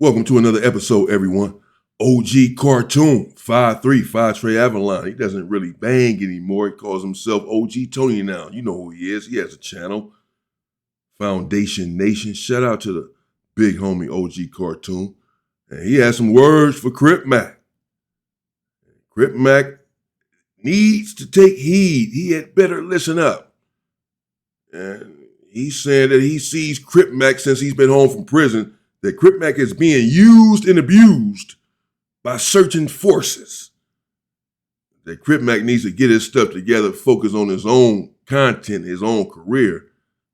Welcome to another episode, everyone. OG Cartoon, 5'3", Trey Avalon. He doesn't really bang anymore. He calls himself OG Tony now. You know who he is. He has a channel, Foundation Nation. Shout out to the big homie OG Cartoon. And he has some words for Crip Mac. Crip Mac needs to take heed. He had better listen up. And he's saying that he sees Crip Mac since he's been home from prison, that Crip Mac is being used and abused by certain forces. That Crip Mac needs to get his stuff together, focus on his own content, his own career,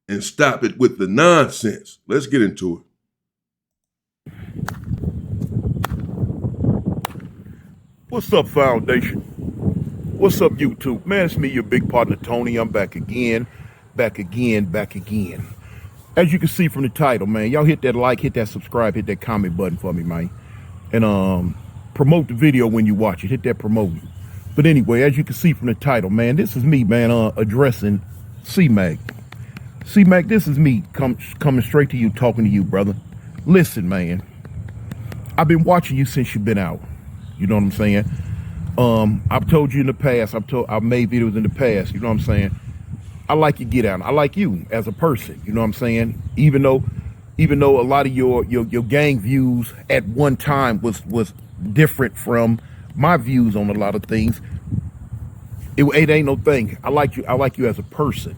and stop it with the nonsense. Let's get into it. What's up, Foundation? What's up, YouTube? Man, it's me, your big partner, Tony. I'm back again. As you can see from the title, man, y'all hit that like, hit that subscribe, hit that comment button for me, man. And promote the video when you watch it. Hit that promote. But anyway, as you can see from the title, man, this is me, man, addressing C-Mac. C-Mac, this is me coming straight to you, talking to you, brother. Listen, man, I've been watching you since you've been out. You know what I'm saying? I've told you in the past, I've made videos in the past, you know what I'm saying? I like your get out. I like you as a person, you know what I'm saying? Even though a lot of your gang views at one time was different from my views on a lot of things, it ain't no thing. I like you as a person.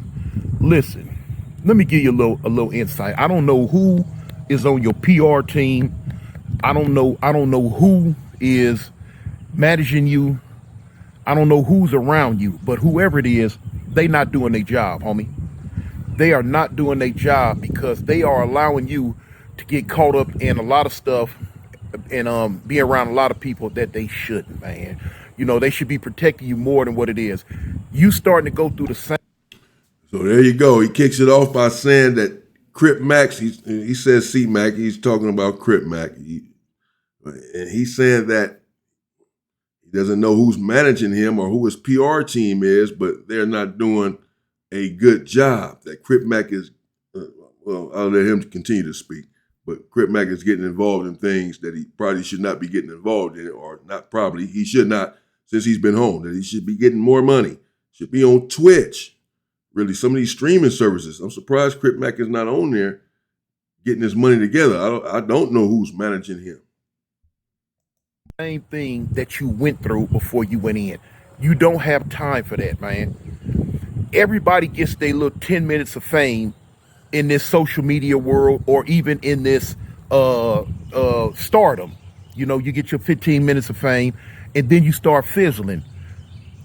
Listen, let me give you a little insight. I don't know who is on your PR team. I don't know who is managing you. I don't know who's around you, but whoever it is, they not doing their job, homie. They are not doing their job because they are allowing you to get caught up in a lot of stuff and be around a lot of people that they shouldn't, man. You know, they should be protecting you more than what it is. You starting to go through the same. So there you go. He kicks it off by saying that Crip Mac, he says C-Mac, he's talking about Crip Mac. And he's saying that he doesn't know who's managing him or who his PR team is, but they're not doing a good job. That Crip Mac is, well, I'll let him continue to speak, but Crip Mac is getting involved in things that he probably should not be getting involved in, or not probably, he should not, since he's been home, that he should be getting more money, should be on Twitch, really some of these streaming services. I'm surprised Crip Mac is not on there getting his money together. I don't know who's managing him. Same thing that you went through before you went in. You don't have time for that, man. Everybody gets their little 10 minutes of fame in this social media world, or even in this stardom. You know, you get your 15 minutes of fame and then you start fizzling.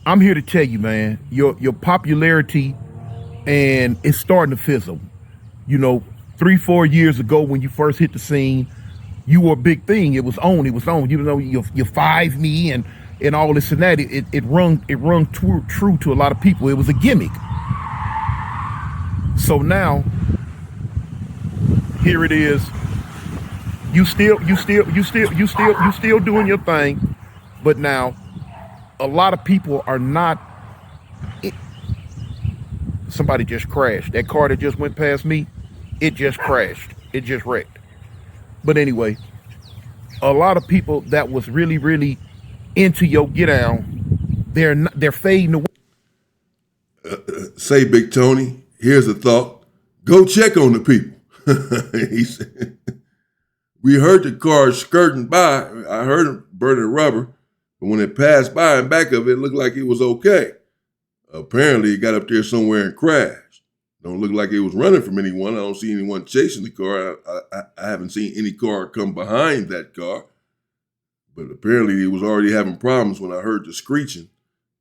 I'm here to tell you, man, your popularity and it's starting to fizzle. You know, 3-4 years ago when you first hit the scene, you were a big thing. It was on. You know, you 5 me and all this and that. It rung true to a lot of people. It was a gimmick. So now, here it is. You still doing your thing, but now a lot of people are not. Somebody just crashed. That car that just went past me, it just crashed. It just wrecked. But anyway, a lot of people that was really, really into your get down, they're fading away. Say, Big Tony, here's a thought. Go check on the people. He said, we heard the car skirting by. I heard him burning rubber. But when it passed by and back of it, it looked like it was okay. Apparently, it got up there somewhere and crashed. Don't look like it was running from anyone. I don't see anyone chasing the car. I haven't seen any car come behind that car. But apparently he was already having problems when I heard the screeching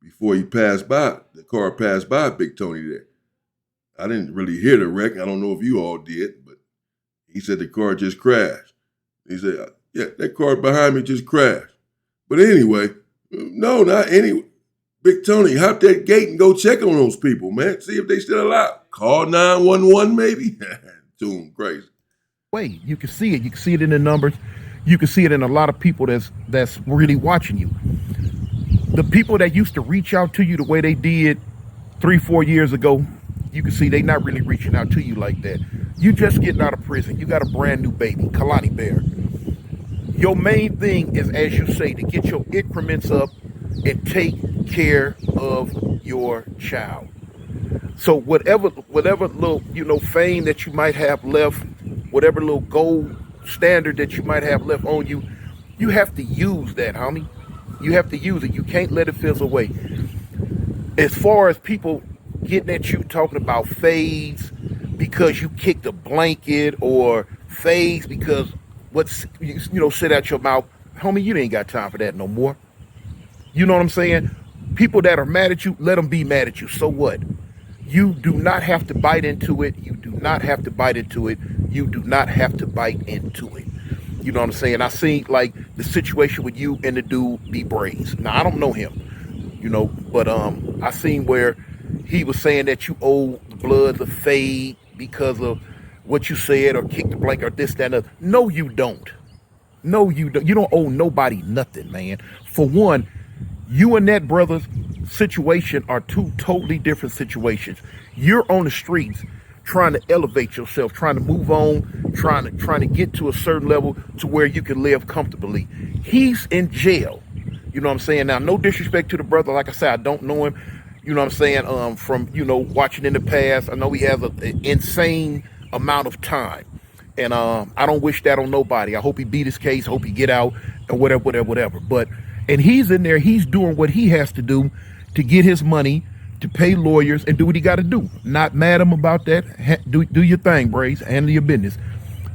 before he passed by. The car passed by Big Tony there. I didn't really hear the wreck. I don't know if you all did, but he said the car just crashed. He said, yeah, that car behind me just crashed. But anyway, no, not anyway. Big Tony, hop that gate and go check on those people, man. See if they still alive. Call 911 maybe. Doing crazy. Wait, you can see it. You can see it in the numbers. You can see it in a lot of people that's really watching you. The people that used to reach out to you the way they did 3-4 years ago, you can see they not really reaching out to you like that. You just getting out of prison. You got a brand new baby, Kalani Bear. Your main thing is, as you say, to get your increments up and take care of your child. So whatever little, fame that you might have left, whatever little gold standard that you might have left on you, you have to use that, homie. You have to use it. You can't let it fizzle away. As far as people getting at you talking about fades because you kicked a blanket, or fades because what's sit out your mouth, homie, you ain't got time for that no more. You know what I'm saying? People that are mad at you, let them be mad at you. So what? You do not have to bite into it. You do not have to bite into it. You do not have to bite into it. You know what I'm saying? I seen like the situation with you and the dude B Brains. Now I don't know him, but I seen where he was saying that you owe the Bloods a fade because of what you said or kicked the blanket or this, that, and other. No, you don't. No, you don't. You don't owe nobody nothing, man. For one, you and that brother's situation are two totally different situations. You're on the streets trying to elevate yourself, trying to move on, trying to get to a certain level to where you can live comfortably. He's in jail. You know what I'm saying? Now, no disrespect to the brother. Like I said, I don't know him. You know what I'm saying? From, watching in the past, I know he has an insane amount of time. And I don't wish that on nobody. I hope he beat his case, hope he get out, and whatever. And he's in there, he's doing what he has to do to get his money, to pay lawyers, and do what he got to do. Not mad at him about that. Do your thing, Brace. Handle your business.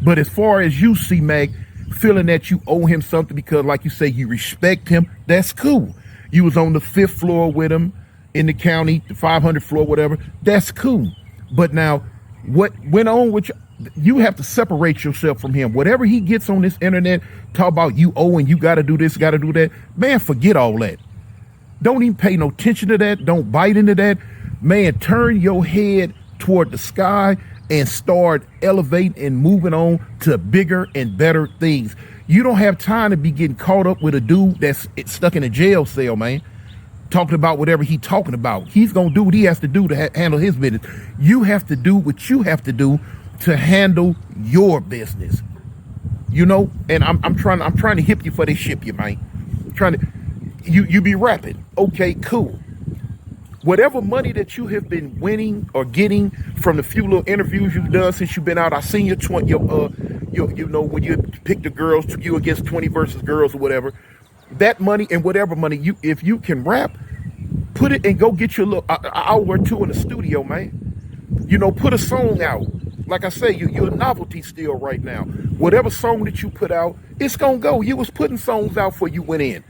But as far as you, C-Mac, feeling that you owe him something because, like you say, you respect him, that's cool. You was on the 5th floor with him in the county, the 500 floor, whatever. That's cool. But now, what went on with you have to separate yourself from him. Whatever he gets on this internet, talk about you owing, you got to do this, got to do that. Man, forget all that. Don't even pay no attention to that. Don't bite into that. Man, turn your head toward the sky and start elevating and moving on to bigger and better things. You don't have time to be getting caught up with a dude that's stuck in a jail cell, man, talking about whatever he's talking about. He's going to do what he has to do to handle his business. You have to do what you have to do to handle your business. And I'm trying to hip you for they ship you, man. You be rapping. Okay, cool. Whatever money that you have been winning or getting from the few little interviews you've done since you've been out, I seen when you pick the girls, you against 20 versus girls or whatever. That money and whatever money if you can rap, put it and go get your little hour or two in the studio, man. Put a song out. Like I say, you're a novelty still right now. Whatever song that you put out, it's gonna go. You was putting songs out before you went in.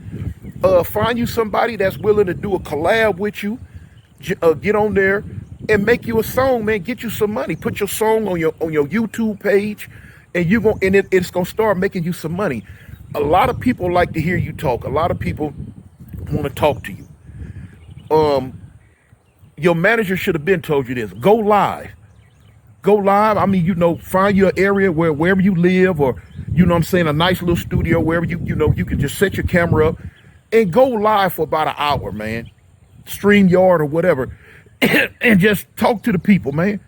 Find you somebody that's willing to do a collab with you. Get on there and make you a song, man. Get you some money. Put your song on your YouTube page, and it's gonna start making you some money. A lot of people like to hear you talk. A lot of people want to talk to you. Your manager should have been told you this. Go live. Go live. I mean, find your area wherever you live, or a nice little studio wherever you can just set your camera up and go live for about an hour, man. StreamYard or whatever, and just talk to the people, man.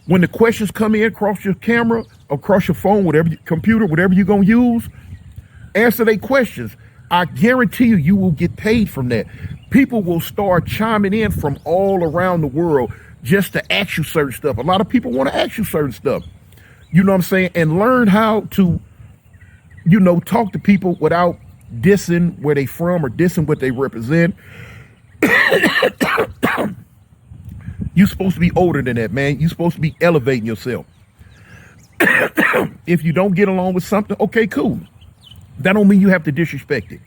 When the questions come in across your camera, across your phone, computer, whatever you're gonna use, answer their questions. I guarantee you will get paid from that. People will start chiming in from all around the world just to ask you certain stuff. A lot of people want to ask you certain stuff. You know what I'm saying? And learn how to, talk to people without dissing where they from or dissing what they represent. You're supposed to be older than that, man. You're supposed to be elevating yourself. If you don't get along with something, okay, cool. That don't mean you have to disrespect it.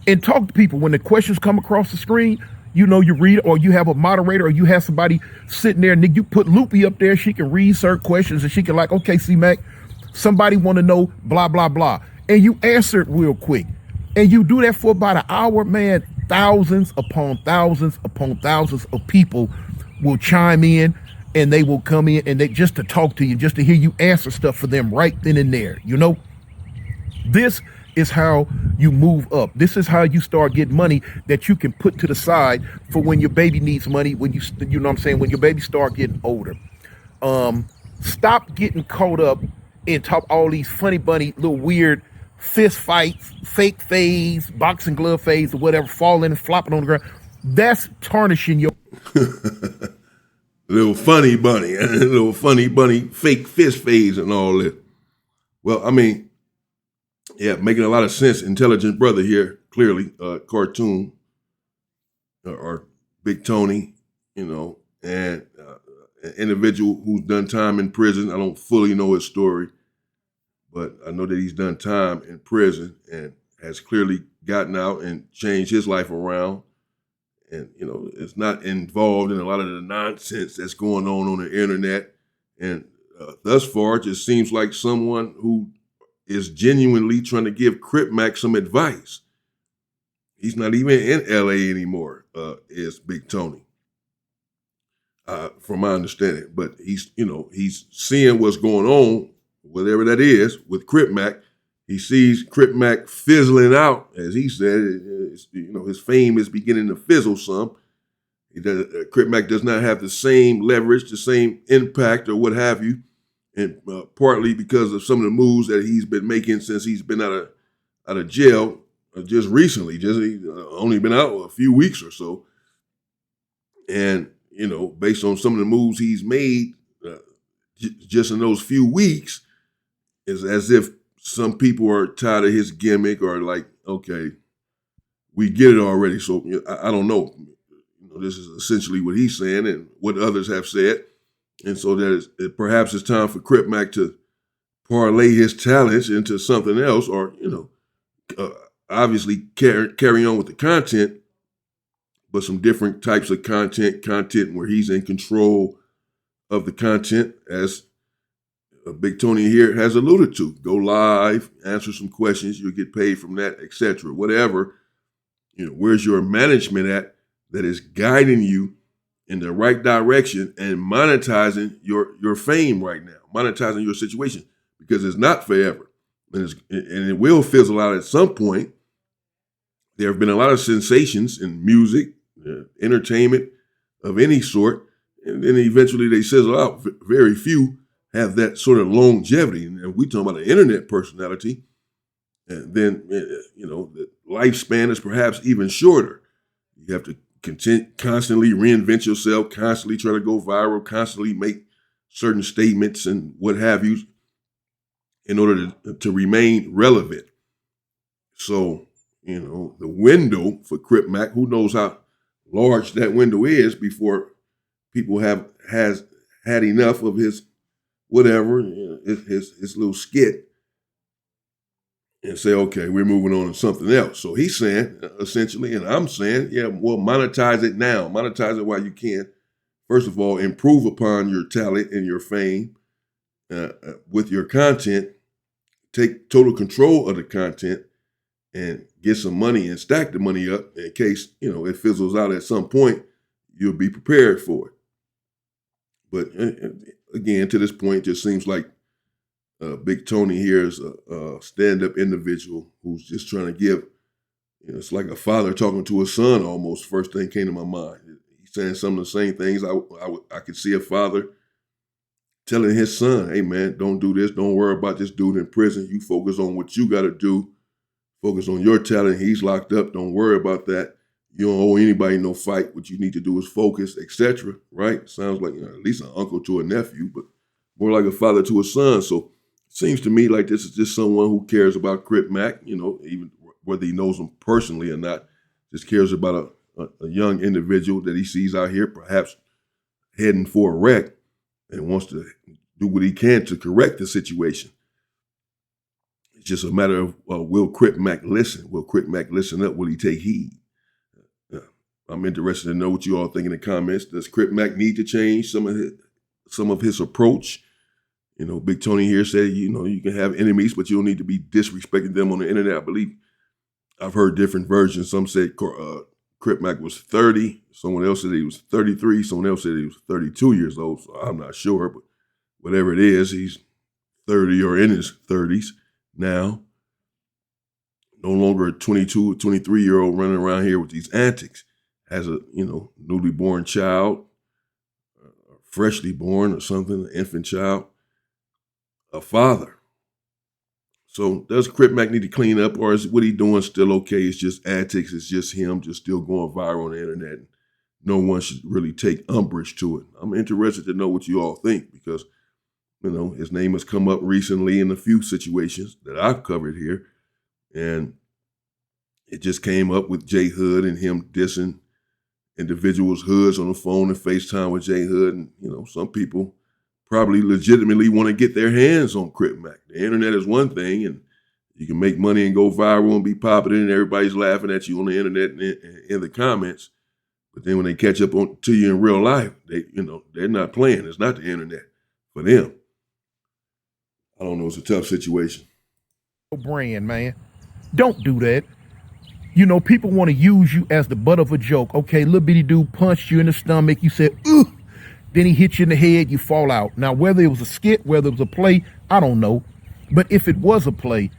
And talk to people when the questions come across the screen. You read, or you have a moderator, or you have somebody sitting there, and you put Loopy up there. She can read certain questions, and she can okay, C-Mac, somebody want to know blah, blah, blah. And you answer it real quick. And you do that for about an hour, man. Thousands upon thousands upon thousands of people will chime in, and they will come in and they just to talk to you, just to hear you answer stuff for them right then and there. This is how you move up. This is how you start getting money that you can put to the side for when your baby needs money, when when your baby start getting older. Stop getting caught up and talk all these funny bunny little weird fist fights, fake fades, boxing glove fades, or whatever, falling and flopping on the ground. That's tarnishing your Little funny bunny, little funny bunny, fake fist fades and all that. Well, I mean, yeah, making a lot of sense. Intelligent brother here, clearly, cartoon or Big Tony, and an individual who's done time in prison. I don't fully know his story, but I know that he's done time in prison and has clearly gotten out and changed his life around. And, it's not involved in a lot of the nonsense that's going on the internet. And thus far, it just seems like someone who is genuinely trying to give Crip Mac some advice. He's not even in LA anymore, is Big Tony, from my understanding. But he's seeing what's going on, whatever that is, with Crip Mac. He sees Crip Mac fizzling out, as he said. His fame is beginning to fizzle some. Crip Mac does not have the same leverage, the same impact, or what have you, and partly because of some of the moves that he's been making since he's been out of jail just recently. He's only been out a few weeks or so, and based on some of the moves he's made just in those few weeks, it's as if some people are tired of his gimmick, or like, okay, we get it already. So I don't know. This is essentially what he's saying and what others have said. And so perhaps it's time for Crip Mac to parlay his talents into something else, or, obviously carry on with the content, but some different types of content where he's in control of the content, as Big Tony here has alluded to. Go live, answer some questions, you'll get paid from that, etc. Whatever, where's your management at that is guiding you in the right direction and monetizing your fame right now, monetizing your situation, because it's not forever, and it will fizzle out at some point. There have been a lot of sensations in music, entertainment of any sort, and then eventually they sizzle out. Very few have that sort of longevity. And we talk about an internet personality, and then the lifespan is perhaps even shorter. You have to constantly reinvent yourself, constantly try to go viral, constantly make certain statements and what have you in order to remain relevant. So, the window for Crip Mac, who knows how large that window is before people has had enough of his whatever, his little skit, and say, okay, we're moving on to something else. So he's saying, essentially, and I'm saying, yeah, well, monetize it now. Monetize it while you can. First of all, improve upon your talent and your fame with your content. Take total control of the content and get some money and stack the money up in case, it fizzles out at some point. You'll be prepared for it. But again, to this point, it just seems like Big Tony here is a stand-up individual who's just trying to give, it's like a father talking to a son almost. First thing came to my mind. He's saying some of the same things. I could see a father telling his son, hey, man, don't do this. Don't worry about this dude in prison. You focus on what you got to do. Focus on your talent. He's locked up. Don't worry about that. You don't owe anybody no fight. What you need to do is focus, etc. Right? Sounds like at least an uncle to a nephew, but more like a father to a son. So it seems to me like this is just someone who cares about Crip Mac, even whether he knows him personally or not, just cares about a young individual that he sees out here, perhaps heading for a wreck, and wants to do what he can to correct the situation. It's just a matter of, will Crip Mac listen? Will Crip Mac listen up? Will he take heed? I'm interested to know what you all think in the comments. Does Crip Mac need to change some of his approach? Big Tony here said, you can have enemies, but you don't need to be disrespecting them on the internet. I believe I've heard different versions. Some said Crip Mac was 30. Someone else said he was 33. Someone else said he was 32 years old. So I'm not sure, but whatever it is, he's 30 or in his 30s now. No longer a 22 or 23-year-old running around here with these antics. Has a, newly born child, freshly born or something, an infant child, a father. So does Crip Mac need to clean up, or is what he doing still okay? It's just antics. It's just him just still going viral on the internet. No one should really take umbrage to it. I'm interested to know what you all think because, his name has come up recently in a few situations that I've covered here. And it just came up with J Hood and him dissing individuals' hoods on the phone and FaceTime with J Hood. And, some people probably legitimately want to get their hands on Crip Mac. The internet is one thing, and you can make money and go viral and be popular, and everybody's laughing at you on the internet and in the comments. But then when they catch up to you in real life, they're not playing. It's not the internet for them. I don't know. It's a tough situation. Brand, man. Don't do that. People want to use you as the butt of a joke. Okay, little bitty dude punched you in the stomach. You said, ooh. Then he hit you in the head. You fall out. Now, whether it was a skit, whether it was a play, I don't know. But if it was a play,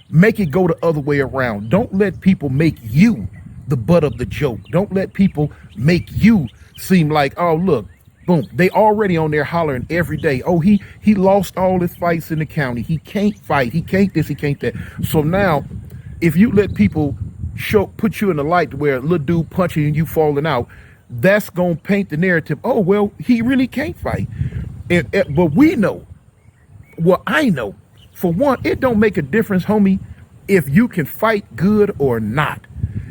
make it go the other way around. Don't let people make you the butt of the joke. Don't let people make you seem like, oh, look, boom. They already on there hollering every day. Oh, he lost all his fights in the county. He can't fight. He can't this. He can't that. So now, if you let people put you in the light to where a little dude punching and you falling out, that's going to paint the narrative. Oh, well, he really can't fight. But we know, I know, for one, it don't make a difference, homie, if you can fight good or not.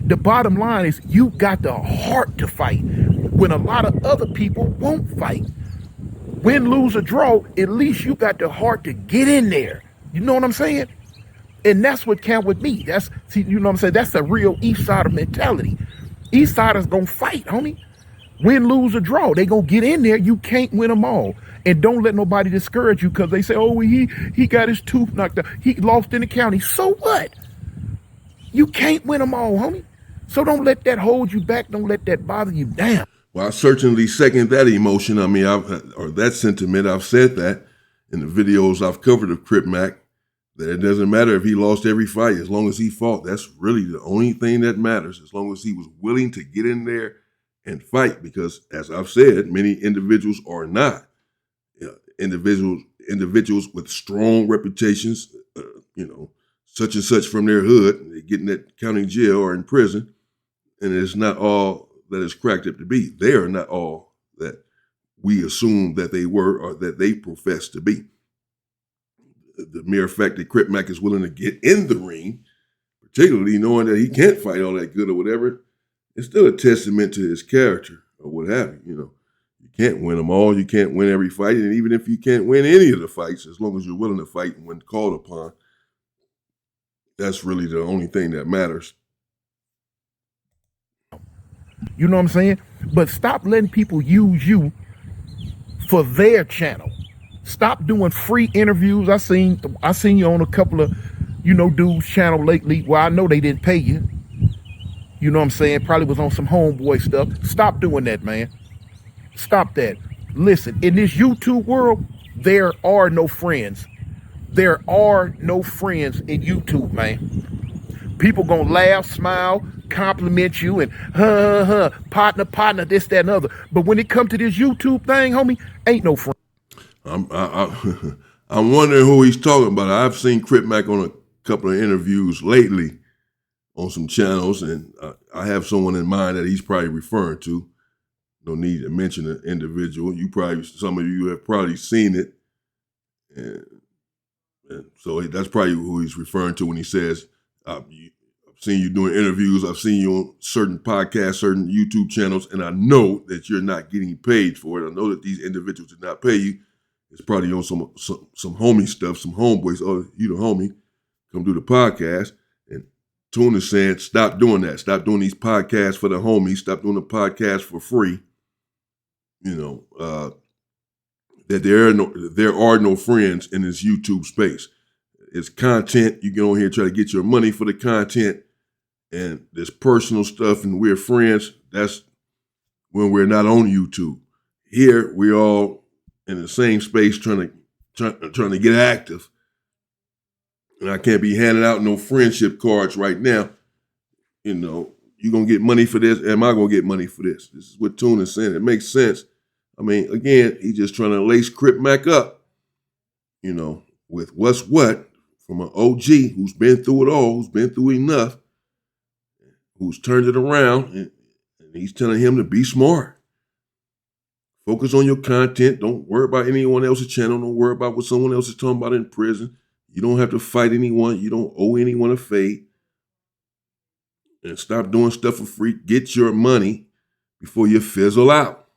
The bottom line is you got the heart to fight when a lot of other people won't fight. Win, lose, or draw, at least you got the heart to get in there. You know what I'm saying? And that's what count with me. That's the real East Sider mentality. East Siders gonna fight, homie. Win, lose, or draw. They gonna get in there. You can't win them all. And don't let nobody discourage you because they say, oh, he got his tooth knocked out. He lost in the county. So what? You can't win them all, homie. So don't let that hold you back. Don't let that bother you down. Well, I certainly second that emotion. Or that sentiment. I've said that in the videos I've covered of Crip Mac, that it doesn't matter if he lost every fight, as long as he fought. That's really the only thing that matters, as long as he was willing to get in there and fight. Because, as I've said, many individuals are not. Individuals with strong reputations, such and such from their hood, they get in that county jail or in prison, and it's not all that is cracked up to be. They are not all that we assume that they were or that they profess to be. The mere fact that Crip Mac is willing to get in the ring, particularly knowing that he can't fight all that good or whatever, it's still a testament to his character or what have you. You can't win them all. You can't win every fight. And even if you can't win any of the fights, as long as you're willing to fight when called upon, that's really the only thing that matters. You know what I'm saying? But stop letting people use you for their channel. Stop doing free interviews. I seen you on a couple of, dudes' channel lately. Well, I know they didn't pay you. You know what I'm saying? Probably was on some homeboy stuff. Stop doing that, man. Stop that. Listen, in this YouTube world, there are no friends. There are no friends in YouTube, man. People gonna laugh, smile, compliment you, and partner, this, that, and other. But when it comes to this YouTube thing, homie, ain't no friend. I'm wondering who he's talking about. I've seen Crip Mac on a couple of interviews lately on some channels, and I have someone in mind that he's probably referring to. No need to mention an individual. Some of you have probably seen it, and so that's probably who he's referring to when he says, I've seen you doing interviews. I've seen you on certain podcasts, certain YouTube channels, and I know that you're not getting paid for it. I know that these individuals did not pay you. It's probably on some homie stuff, some homeboys. Oh, you the homie, come do the podcast. And Tune is saying, stop doing that. Stop doing these podcasts for the homies. Stop doing the podcast for free. That there are no friends in this YouTube space. It's content. You get on here, try to get your money for the content, and this personal stuff, and we're friends. That's when we're not on YouTube. Here, we all in the same space trying to get active. And I can't be handing out no friendship cards right now. You're going to get money for this. Am I going to get money for this? This is what Tune is saying. It makes sense. I mean, again, he's just trying to lace Crip Mac up, with what's what from an OG who's been through it all, who's been through enough, who's turned it around, and he's telling him to be smart. Focus on your content. Don't worry about anyone else's channel. Don't worry about what someone else is talking about in prison. You don't have to fight anyone. You don't owe anyone a fade. And stop doing stuff for free. Get your money before you fizzle out.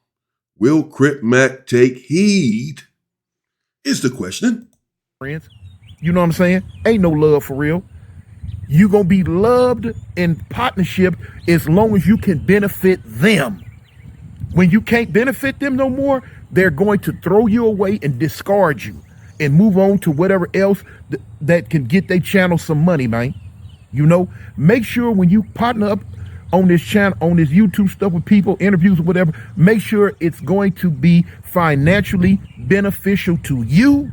Will Crip Mac take heed? Is the question. Friends, you know what I'm saying? Ain't no love for real. You gonna be loved in partnership as long as you can benefit them. When you can't benefit them no more, they're going to throw you away and discard you and move on to whatever else that can get their channel some money, man. You know, make sure when you partner up on this channel, on this YouTube stuff with people, interviews or whatever, make sure it's going to be financially beneficial to you.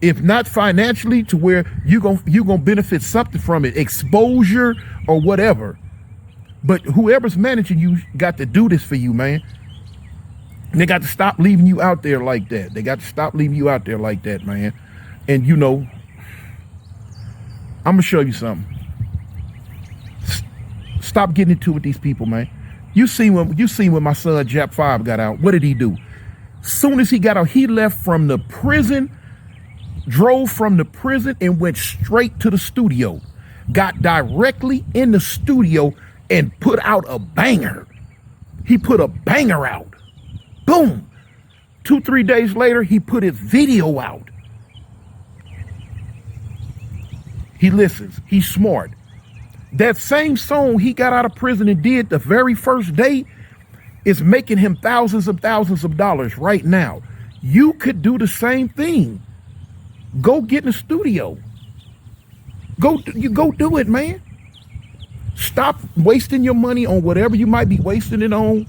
If not financially, to where you're gonna benefit something from it, exposure or whatever. But whoever's managing you got to do this for you, man. They got to stop leaving you out there like that. They got to stop leaving you out there like that, man. And you know, I'm gonna show you something. Stop getting into it with these people, man. You seen when my son Jap 5 got out. What did he do? Soon as he got out, he left from the prison, drove from the prison and went straight to the studio. Got directly in the studio and put out a banger. He put a banger out. Boom. 2-3 days later, he put his video out. He listens. He's smart. That same song he got out of prison and did the very first day is making him thousands of dollars right now. You could do the same thing. Go get in the studio. Go do it, man. Stop wasting your money on whatever you might be wasting it on.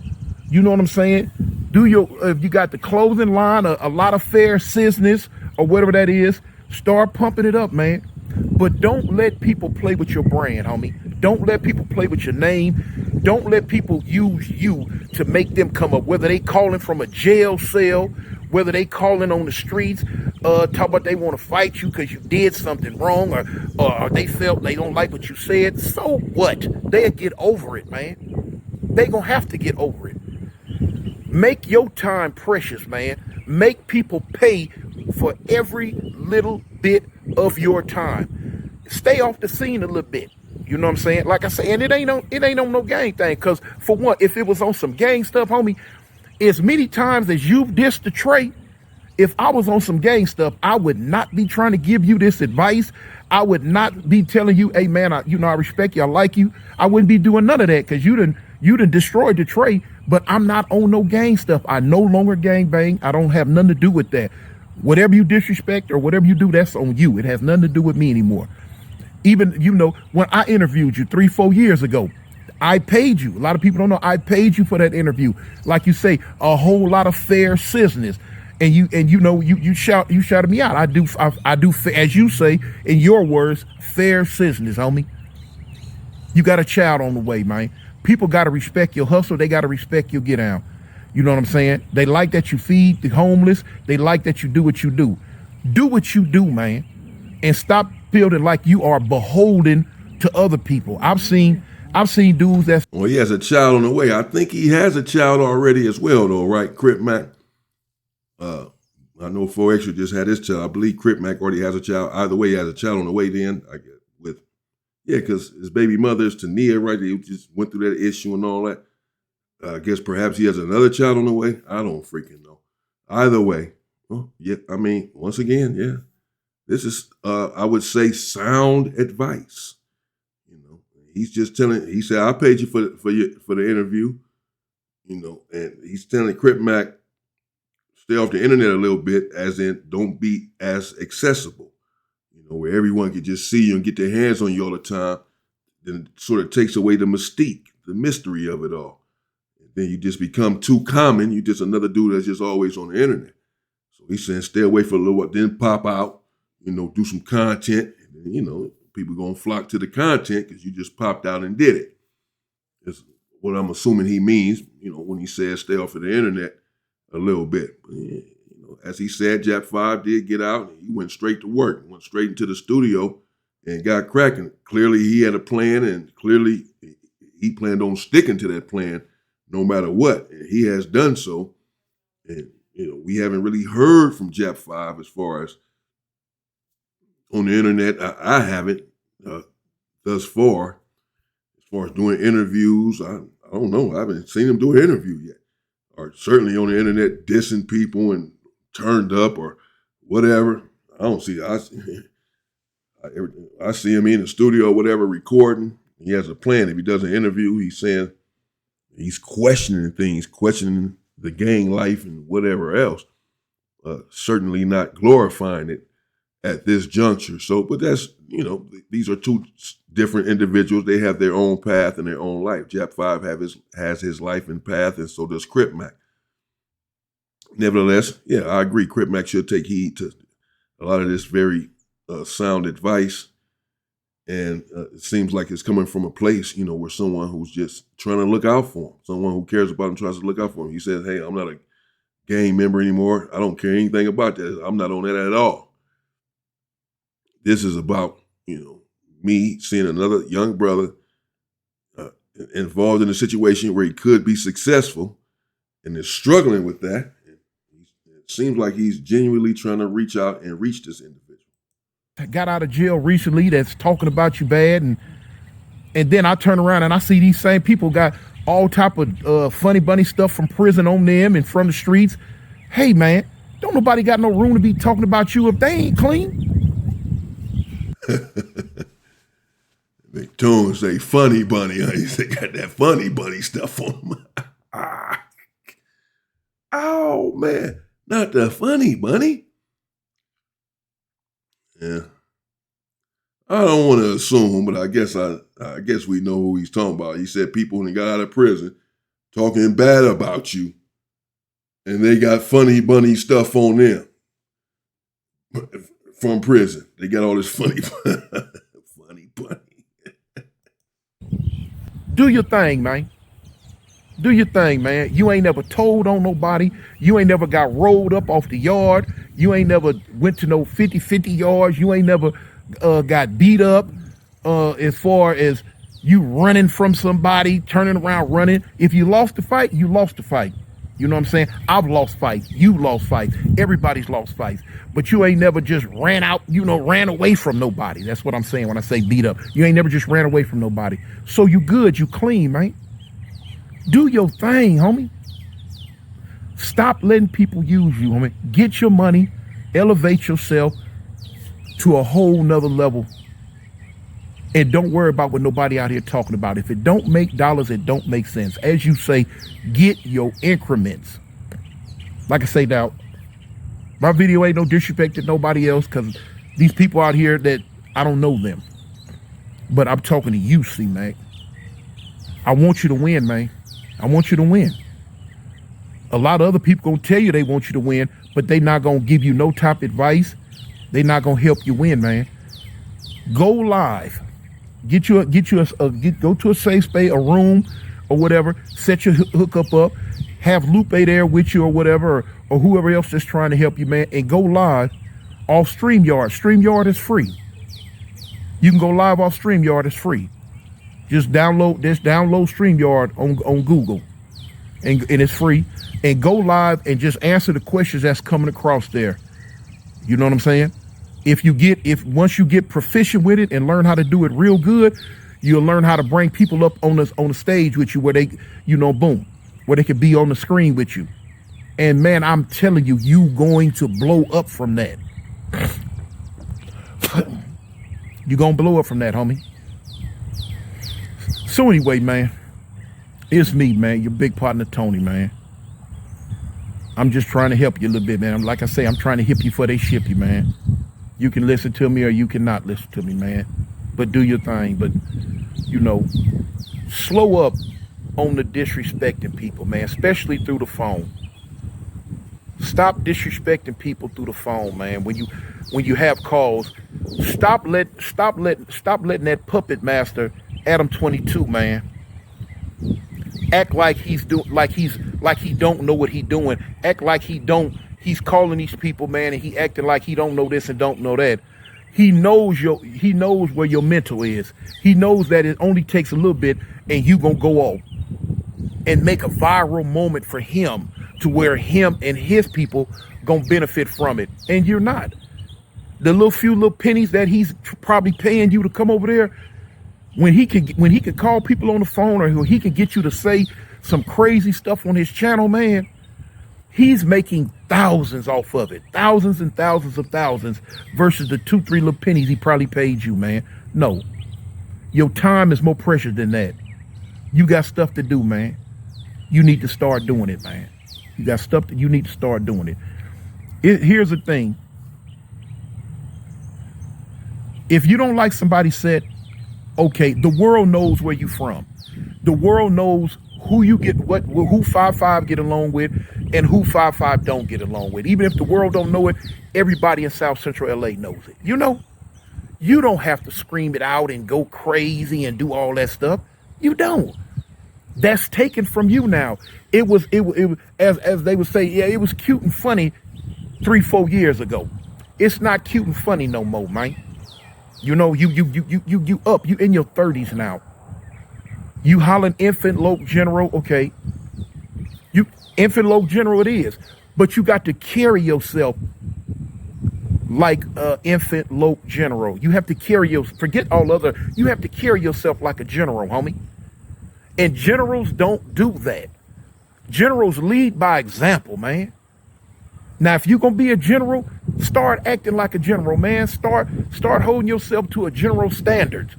You know what I'm saying? If you got the clothing line, a lot of fair business or whatever that is, start pumping it up, man. But don't let people play with your brand, homie. Don't let people play with your name. Don't let people use you to make them come up, whether they calling from a jail cell, whether they calling on the streets, talk about they want to fight you because you did something wrong, or they felt they don't like what you said. So what? They'll get over it, man. They gonna have to get over it. Make your time precious, man. Make people pay for every little bit of your time. Stay off the scene a little bit. You know what I'm saying? Like I say, and it ain't on no gang thing. Cause for one, if it was on some gang stuff, homie, as many times as you've dissed the Trey, if I was on some gang stuff, I would not be trying to give you this advice. I would not be telling you, hey man, I respect you, I like you. I wouldn't be doing none of that because you done destroyed the Trey. But I'm not on no gang stuff. I no longer gang bang. I don't have nothing to do with that. Whatever you disrespect or whatever you do, that's on you. It has nothing to do with me anymore. Even, you know, when I interviewed you 3-4 years ago, I paid you. A lot of people don't know I paid you for that interview. Like you say, a whole lot of fair business. And you shouted me out. I do, as you say, in your words, fair business, homie. You got a child on the way, man. People got to respect your hustle. They got to respect your get down. You know what I'm saying? They like that you feed the homeless. They like that you do what you do. Do what you do, man. And stop feeling like you are beholden to other people. I've seen dudes that's... Well, he has a child on the way. I think he has a child already as well, though, right? Crip Mac. I know 4Extra just had his child. I believe Crip Mac already has a child. Either way, he has a child on the way then. Because his baby mother is Tania, right? He just went through that issue and all that. I guess perhaps he has another child on the way. I don't freaking know. Either way, I mean, once again, yeah. This is, I would say, sound advice. You know, he's just he said, I paid you for the interview, you know, and he's telling Crip Mac, stay off the internet a little bit, as in don't be as accessible. You know, where everyone can just see you and get their hands on you all the time, then it sort of takes away the mystique, the mystery of it all. And then you just become too common. You just another dude that's just always on the internet. So he's saying stay away for a little while, then pop out, you know, do some content. And then, you know, people going to flock to the content because you just popped out and did it. That's what I'm assuming he means, you know, when he says stay off of the internet a little bit. But, you know, as he said, Jap 5 did get out and he went straight to work, went straight into the studio and got cracking. Clearly he had a plan, and clearly he planned on sticking to that plan no matter what. And he has done so. And, we haven't really heard from Jap 5 as far as on the internet. I haven't thus far. As far as doing interviews, I don't know. I haven't seen him do an interview yet. Or certainly on the internet dissing people and turned up or whatever. I don't see. I see him in the studio or whatever recording. He has a plan. If he does an interview, he's saying he's questioning things, questioning the gang life and whatever else. Certainly not glorifying it at this juncture. So, but that's, these are two different individuals. They have their own path and their own life. Jap 5 has his life and path, and so does Crip Mac. Nevertheless, yeah, I agree. Crip Mac should take heed to a lot of this very sound advice. And it seems like it's coming from a place, where someone who's just trying to look out for him, someone who cares about him tries to look out for him. He says, hey, I'm not a gang member anymore. I don't care anything about that. I'm not on that at all. This is about, me seeing another young brother involved in a situation where he could be successful and is struggling with that. It seems like he's genuinely trying to reach out and reach this individual. Got out of jail recently that's talking about you bad, and then I turn around and I see these same people got all type of funny bunny stuff from prison on them and from the streets. Hey man, don't nobody got no room to be talking about you if they ain't clean. Big Tone say funny bunny. They got that funny bunny stuff on them. Oh man, not the funny bunny. Yeah, I don't want to assume, but I guess we know who he's talking about. He said people when they got out of prison talking bad about you, and they got funny bunny stuff on them from prison. They got all this funny bunny. Do your thing, man. Do your thing, man. You ain't never told on nobody. You ain't never got rolled up off the yard. You ain't never went to no 50-50 yards. You ain't never got beat up as far as you running from somebody, turning around running. If you lost the fight, you lost the fight. You know what I'm saying? I've lost fights. You lost fights. Everybody's lost fights. But you ain't never just ran out, ran away from nobody. That's what I'm saying when I say beat up. You ain't never just ran away from nobody. So you good. You clean, man. Do your thing, homie. Stop letting people use you, homie. Get your money. Elevate yourself to a whole nother level. And don't worry about what nobody out here talking about. If it don't make dollars, it don't make sense. As you say, get your increments. Like I say now, my video ain't no disrespect to nobody else because these people out here that I don't know them. But I'm talking to you, C-Mac. I want you to win, man. I want you to win. A lot of other people gonna tell you they want you to win, but they not gonna give you no top advice. They not gonna help you win, man. Go live. Go to a safe space, a room, or whatever. Set your hookup up. Have Lupe there with you or whatever, or whoever else that's trying to help you, man. And go live off StreamYard. StreamYard is free. You can go live off StreamYard. It's free. Just download StreamYard on Google, and it's free. And go live and just answer the questions that's coming across there. You know what I'm saying? Once you get proficient with it and learn how to do it real good, you'll learn how to bring people up on the stage with you where they, boom, where they could be on the screen with you. And man, I'm telling you, you going to blow up from that. You're going to blow up from that, homie. So anyway, man, it's me, man, your big partner, Tony, man. I'm just trying to help you a little bit, man. Like I say, I'm trying to hip you before they ship you, man. You can listen to me or you cannot listen to me, man. But do your thing. But, slow up on the disrespecting people, man, especially through the phone. Stop disrespecting people through the phone, man. When you have calls, stop letting that puppet master Adam 22, man, act like he don't know what he doing. Act like he don't he's calling these people, man, and he acting like he don't know this and don't know that. He knows where your mental is. He knows that it only takes a little bit and you gonna go off and make a viral moment for him to where him and his people gonna benefit from it. And you're not. The few little pennies that he's probably paying you to come over there, when he could call people on the phone, or he could get you to say some crazy stuff on his channel, man, he's making thousands off of it. Thousands and thousands of thousands versus the 2-3 little pennies he probably paid you, man. No. Your time is more precious than that. You got stuff to do, man. You need to start doing it, man. You got stuff that you need to start doing it. Here's the thing. If you don't like somebody's set, okay, the world knows where you from. The world knows who you get, who 5-5 get along with, and who 5-5 don't get along with. Even if the world don't know it, everybody in South Central LA knows it. You know, you don't have to scream it out and go crazy and do all that stuff. You don't. That's taken from you now. It was as they would say, yeah, it was cute and funny 3-4 years ago. It's not cute and funny no more, man. You know, you in your 30s now. You hollering infant loc general, okay. You infant loc general it is. But you got to carry yourself like infant loc general. You have to forget all other, you have to carry yourself like a general, homie. And generals don't do that. Generals lead by example, man. Now, if you're going to be a general, start acting like a general, man. Start holding yourself to a general standard.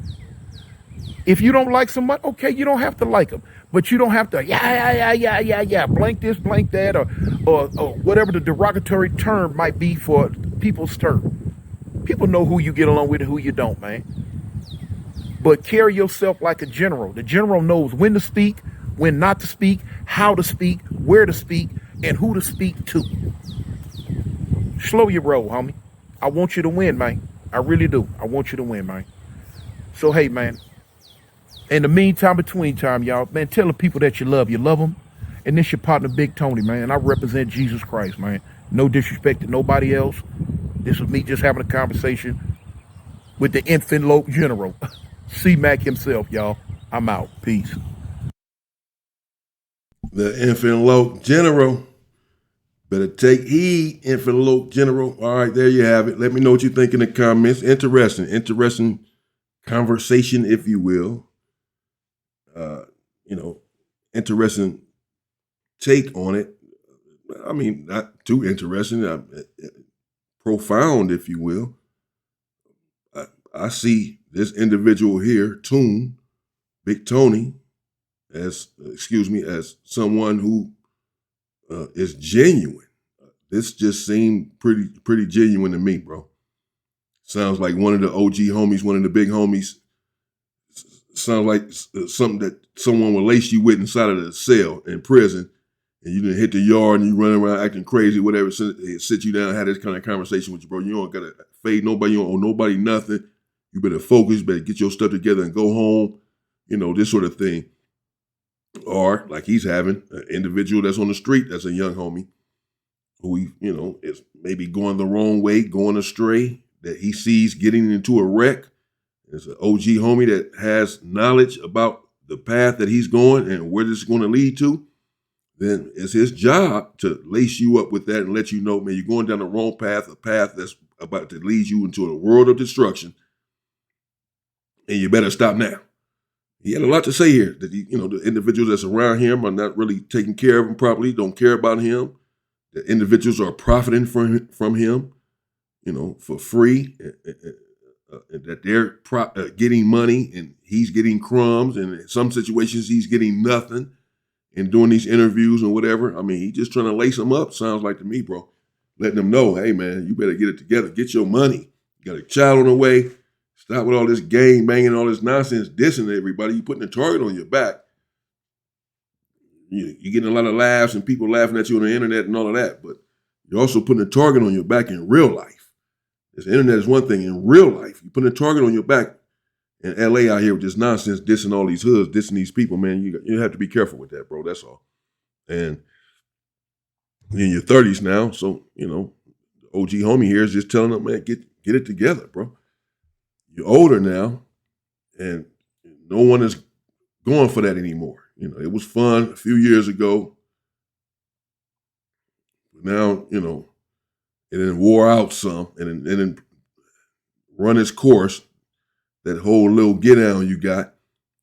If you don't like somebody, okay, you don't have to like them. But you don't have to, yeah, blank this, blank that, or whatever the derogatory term might be for people's term. People know who you get along with and who you don't, man. But carry yourself like a general. The general knows when to speak, when not to speak, how to speak, where to speak, and who to speak to. Slow your roll, homie. I want you to win, man. I really do. I want you to win, man. So, hey, man. In the meantime, between time, y'all, man, tell the people that you love them. And this your partner, Big Tony, man. And I represent Jesus Christ, man. No disrespect to nobody else. This was me just having a conversation with the infant loc general. C-Mac himself, y'all. I'm out. Peace. The infant loc general. Better take heed, infant loc general. All right, there you have it. Let me know what you think in the comments. Interesting conversation, if you will. Interesting take on it. I mean, not too interesting, profound, if you will. I see this individual here, Big Tony, as someone who is genuine. This just seemed pretty genuine to me, bro. Sounds like one of the OG homies, one of the big homies. Sounds like something that someone would lace you with inside of the cell in prison, and you didn't hit the yard and you running around acting crazy, whatever. Sit you down and have this kind of conversation with you, bro. You don't gotta fade nobody. You don't owe nobody nothing. You better focus. Better get your stuff together and go home. You know, this sort of thing. Or like he's having an individual that's on the street that's a young homie who is maybe going the wrong way, going astray, that he sees getting into a wreck. It's an OG homie that has knowledge about the path that he's going and where this is going to lead to. Then it's his job to lace you up with that and let you know, man, you're going down the wrong path, a path that's about to lead you into a world of destruction. And you better stop now. He had a lot to say here, that the individuals that's around him are not really taking care of him properly, don't care about him. The individuals are profiting from him, for free, that they're getting money and he's getting crumbs, and in some situations he's getting nothing and doing these interviews and whatever. I mean, he's just trying to lace them up, sounds like to me, bro. Letting them know, hey, man, you better get it together. Get your money. You got a child on the way. Stop with all this gang banging, all this nonsense, dissing everybody. You putting a target on your back. You're getting a lot of laughs and people laughing at you on the internet and all of that, but you're also putting a target on your back in real life. This internet is one thing. In real life, you're putting a target on your back in LA out here with this nonsense, dissing all these hoods, dissing these people, man. You have to be careful with that, bro. That's all. And You're in your 30s now, so OG homie here is just telling them, man, get it together, bro. You're older now, and no one is going for that anymore. It was fun a few years ago. But now, it then wore out some, and then run its course. That whole little get down you got,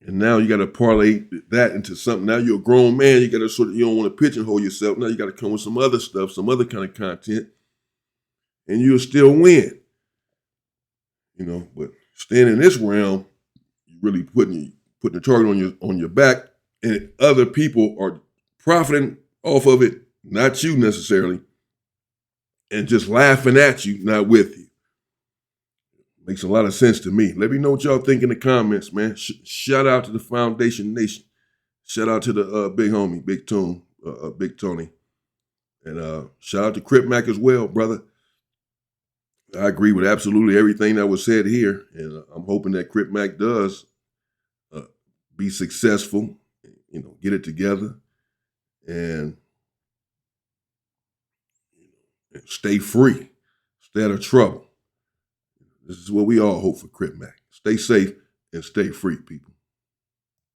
and now you got to parlay that into something. Now you're a grown man. You got to you don't want to pigeonhole yourself. Now you got to come with some other stuff, some other kind of content, and you'll still win. But staying in this realm, you really putting the target on your back, and other people are profiting off of it, not you necessarily, and just laughing at you, not with you. Makes a lot of sense to me. Let me know what y'all think in the comments, man. Shout out to the Foundation Nation. Shout out to the big homie, Big Toon, Big Tony. And shout out to Crip Mac as well, brother. I agree with absolutely everything that was said here. And I'm hoping that Crip Mac does be successful, get it together, and stay free. Stay out of trouble. This is what we all hope for Crip Mac. Stay safe and stay free, people.